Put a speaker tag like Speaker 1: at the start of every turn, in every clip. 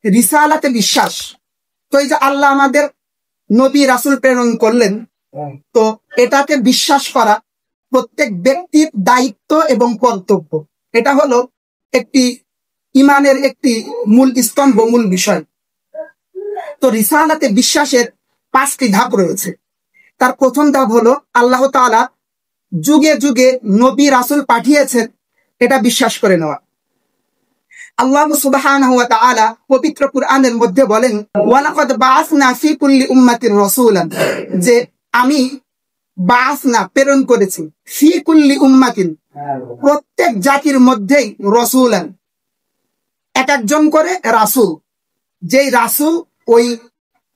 Speaker 1: রিসালাতে বিশ্বাস। তো এই যে আল্লাহ আমাদের নবী রাসূল প্রেরণ করলেন, তো এটাতে বিশ্বাস করা প্রত্যেক ব্যক্তির দায়িত্ব এবং কর্তব্য। এটা হলো একটি ইমানের একটি মূল স্তম্ভ, মূল বিষয়। তো রিসালাতে বিশ্বাসের 5টি ধাপ রয়েছে। তার প্রথম ধাপ হলো আল্লাহ তাআলা যুগে যুগে নবী রাসূল পাঠিয়েছেন, এটা বিশ্বাস করে নেওয়া। আল্লাহ সুবহানাহু ওয়া তাআলা পবিত্র কুরআনের মধ্যে বলেন, ওয়ালাকাদ বাআসনা ফি কুল্লি উম্মাতির রাসূলান, যে আমি বাআসনা প্রেরণ করেছি, ফি কুল্লি উম্মাতিন প্রত্যেক জাতির মধ্যেই রাসূলান এক একজন করে রাসূল। যেই রাসূল ওই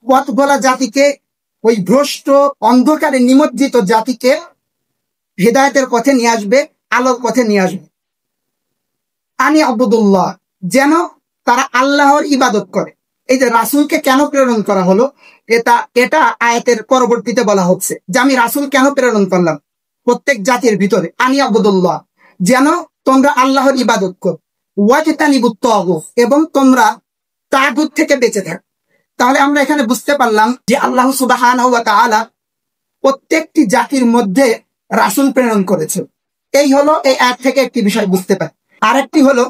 Speaker 1: পথ ভোলা জাতিকে, ওই ভ্রষ্ট অন্ধকারে নিমজ্জিত জাতিকে হেদায়েতের পথে নিয়ে আসবে, আলোর পথে নিয়ে আসবে। আনি আবুদুল্লাহ, যেন তারা আল্লাহর ইবাদত করে। এই যে রাসূলকে কেন প্রেরণ করা হলো, এটা আয়াতের পরবর্তীতে বলা হচ্ছে যে আমি রাসূল কেন প্রেরণ করলাম প্রত্যেক জাতির ভিতরে। আনি আবুদুল্লাহ, যেন তোমরা আল্লাহর ইবাদত করো, ওয়াজতানিবুত তাগুত, এবং তোমরা তাগুত থেকে বেঁচে থাকো। তাহলে আমরা এখানে বুঝতে পারলাম যে আল্লাহ সুবহানাহু ওয়া তাআলা প্রত্যেকটি জাতির মধ্যে রাসূল প্রেরণ করেছে। এই হলো এই আয়াত থেকে একটি বিষয় বুঝতে পারি। আরেকটি হলো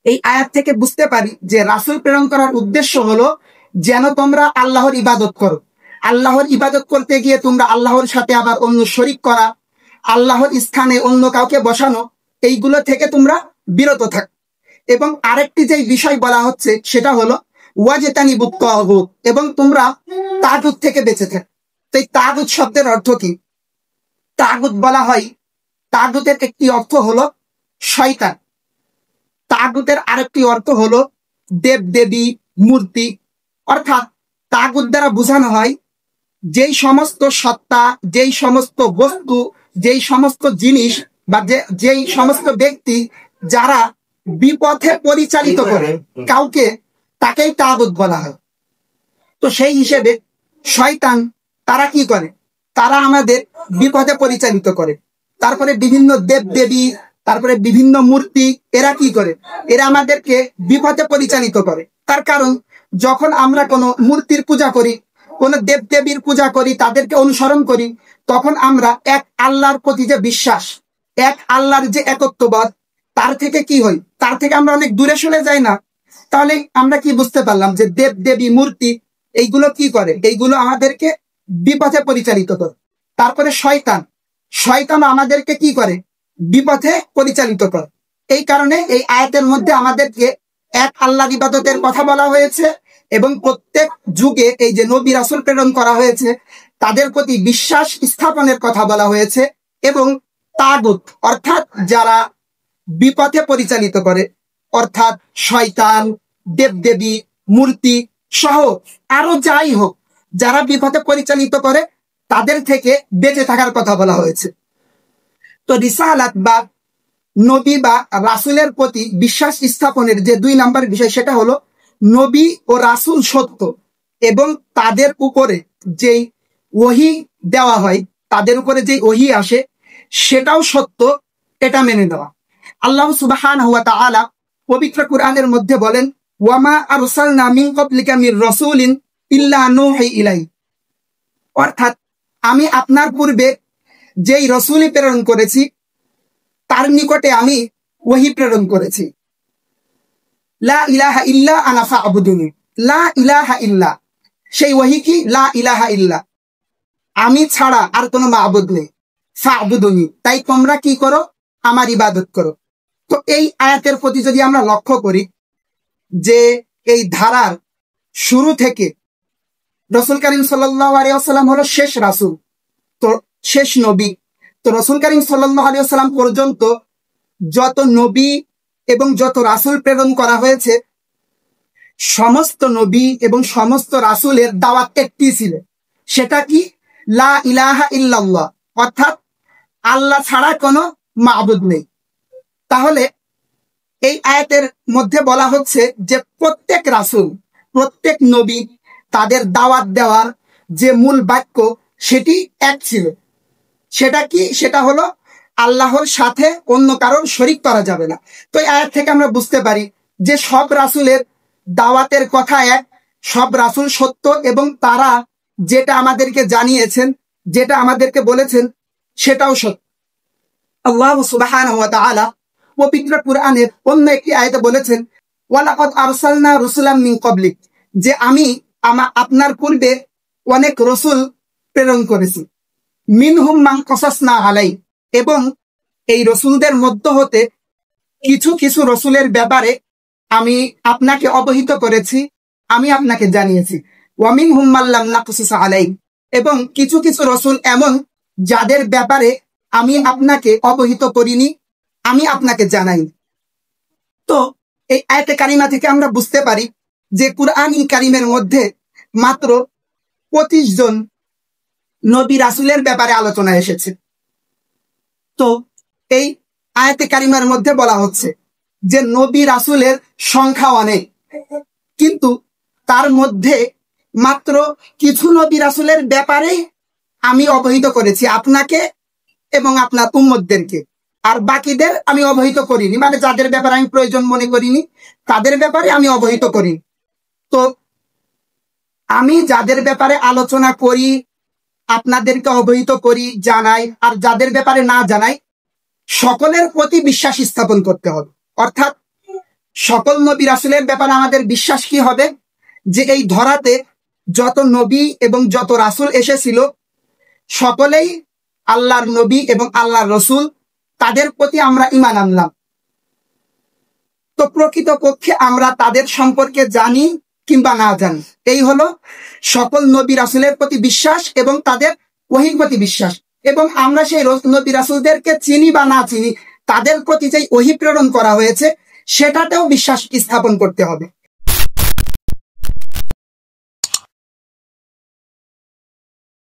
Speaker 1: এই আয়াত থেকে বুঝতে পারি যে রাসূল প্রেরণ করার উদ্দেশ্য হলো যেন তোমরা আল্লাহর ইবাদত করো। আল্লাহর ইবাদত করতে গিয়ে তোমরা আল্লাহর সাথে আবার অন্য শরীক করা, আল্লাহর স্থানে অন্য কাউকে বসানো, এইগুলো থেকে তোমরা বিরত থাক। এবং আরেকটি যে বিষয় বলা হচ্ছে সেটা হলো ওয়াজতানিবুত তাগুত, এবং তোমরা তাগুত থেকে বেঁচে থাক। তো এই তাগুত শব্দের অর্থ কি? তাগুত বলা হয়, তাগুতের একটি অর্থ হলো শয়তান। তাগুতের আরেকটি অর্থ হলো দেব দেবী, মূর্তি। অর্থাৎ তাগুত দ্বারা বোঝানো হয় যেই সমস্ত সত্তা, যেই সমস্ত বস্তু, যেই সমস্ত জিনিস বা যেই সমস্ত ব্যক্তি যারা বিপথে পরিচালিত করে কাউকে, তাকেই তাগুত বলা হয়। তো সেই হিসেবে শয়তান তারা কি করে? তারা আমাদের বিপথে পরিচালিত করে। তারপরে বিভিন্ন দেব দেবী, তারপরে বিভিন্ন মূর্তি, এরা কি করে? এরা আমাদেরকে বিপথে পরিচালিত করে। তার কারণ যখন আমরা কোনো মূর্তির পূজা করি, কোন দেব দেবীর পূজা করি, তাদেরকে অনুসরণ করি, তখন আমরা এক আল্লাহর প্রতি যে বিশ্বাস, এক আল্লাহর যে একত্ববাদ, তার থেকে কি হয়? তার থেকে আমরা অনেক দূরে সরে যাই না? তাহলে আমরা কি বুঝতে পারলাম যে দেব দেবী, মূর্তি, এইগুলো কি করে? এইগুলো আমাদেরকে বিপথে পরিচালিত করে। তারপরে শয়তান, শয়তান আমাদেরকে কি করে? বিপথে পরিচালিত করে। এই কারণে এই আয়াতের মধ্যে আমাদেরকে এক আল্লাহর ইবাদতের কথা বলা হয়েছে, এবং প্রত্যেক যুগে এই যে নবী রাসূল প্রেরণ করা হয়েছে তাদের প্রতি বিশ্বাস স্থাপনের কথা বলা হয়েছে। এবং তাগুত অর্থাৎ যারা বিপথে পরিচালিত করে, অর্থাৎ শয়তান, দেবদেবী, মূর্তি সহ আরো যাই হোক, যারা বিপথে পরিচালিত করে তাদের থেকে বেঁচে থাকার কথা বলা হয়েছে। তো রিসালাত বা নবী বা রাসূলের প্রতি বিশ্বাস স্থাপনের যে 2 নাম্বার বিষয়, সেটা হলো নবী ও রাসূল সত্য, এবং তাদের উপরে যেই ওহী দেওয়া হয়, তাদের উপরে যেই ওহী আসে সেটাও সত্য, এটা মেনে নেওয়া। আল্লাহ সুবহানাহু ওয়া তাআলা পবিত্র কুরআনের মধ্যে বলেন, ওয়ামা আরসালনা মিন ক্বাবলিকা মির রাসূলিন ইল্লা নূহি ইলাইহি, অর্থাৎ আমি আপনার পূর্বে যেই রাসূল প্রেরণ করেছি তার নিকটে আমি ওহী প্রেরণ করেছি। লা ইলাহা ইল্লা আনা ফা'বুদুনি, লা ইলাহা ইল্লা, সেই ওহী কি? লা ইলাহা ইল্লা, আমি ছাড়া আর কোনো মাবুদ নেই, ফা'বুদুনি, তাই তোমরা কি করো? আমার ইবাদত করো। তো এই আয়াতের প্রতি যদি আমরা লক্ষ্য করি যে এই ধারার শুরু থেকে রাসূল করিম সাল্লাল্লাহু আলাইহি ওয়াসাল্লাম হলো শেষ রাসূল, তো শেষ নবী। তো রাসূল করিম সাল্লাল্লাহু আলাইহি ওয়াসাল্লাম পর্যন্ত যত নবী এবং যত রাসূল প্রেরণ করা হয়েছে, সমস্ত নবী এবং সমস্ত রাসূলের দাওয়াত একটি ছিল, সেটা কি? লা ইলাহা ইল্লাল্লাহ, অর্থাৎ আল্লাহ ছাড়া কোনো মাবুদ নেই। তাহলে এই আয়াতের মধ্যে বলা হচ্ছে যে প্রত্যেক রাসূল, প্রত্যেক নবী, তাদের দাওয়াত দেওয়ার যে মূল বাক্য সেটি এক ছিল। সেটা কি? সেটা হলো আল্লাহর সাথে অন্য কারোর শরীক করা যাবে না। তো এই আয়াত থেকে আমরা বুঝতে পারি যে সব রাসূলের দাওয়াতের কথা এক, সব রাসূল সত্য এবং তারা যেটা আমাদেরকে জানিয়েছেন, যেটা আমাদেরকে বলেছেন সেটাও সত্য। আল্লাহ সুবহানাহু ওয়া তাআলা পবিত্র কুরআনের অন্য একটি আয়াতে বলেছেন, ওয়ালাকাদ আরসালনা রুসুলাম মিন ক্বাবলিক, যে আমি আপনার পূর্বে অনেক রসুল প্রেরণ করেছি। মিনহুম মান কাসাসনা আলাই, এবং এই রসুলদের মধ্য হতে কিছু কিছু রসুলের ব্যাপারে আমি আপনাকে অবহিত করেছি, আমি আপনাকে জানিয়েছি। ওয়া মিনহুম মান লাম নাকসিস আলাই, এবং কিছু কিছু রসুল এমন যাদের ব্যাপারে আমি আপনাকে অবহিত করিনি, আমি আপনাকে জানাই। তো এই আয়াতে কারিমা থেকে আমরা বুঝতে পারি যে কুরআনুল কারীমের মধ্যে মাত্র 25 জন নবী রাসূলের ব্যাপারে আলোচনা এসেছে। তো এই আয়াতে কারিমার মধ্যে বলা হচ্ছে যে নবী রাসূলের সংখ্যা অনেক, কিন্তু তার মধ্যে মাত্র কিছু নবী রাসূলের ব্যাপারে আমি অবহিত করেছি আপনাকে এবং আপনার উম্মতদেরকে, আর বাকিদের আমি অবহিত করিনি, মানে যাদের ব্যাপারে আমি প্রয়োজন মনে করিনি তাদের ব্যাপারে আমি অবহিত করি। তো আমি যাদের ব্যাপারে আলোচনা করি, আপনাদেরকে অবহিত করি, জানাই, আর যাদের ব্যাপারে না জানাই, সকলের প্রতি বিশ্বাস স্থাপন করতে হবে। অর্থাৎ সকল নবী রাসূলের ব্যাপারে আমাদের বিশ্বাস কি হবে, যে এই ধরাতে যত নবী এবং যত রাসূল এসেছিল সকলেই আল্লাহর নবী এবং আল্লাহর রসুল, তাদের প্রতি আমরা ঈমান আনলাম। তো প্রকৃতপক্ষে আমরা তাদের সম্পর্কে জানি কিংবা না জানি, এই হলো সকল নবী রাসূলের প্রতি বিশ্বাস এবং তাদের ওহীর প্রতি বিশ্বাস। এবং আমরা সেই নবী রাসূলদেরকে চিনি বা না চিনি, তাদের প্রতি যে ওহী প্রেরণ করা হয়েছে সেটাতেও বিশ্বাস স্থাপন করতে হবে।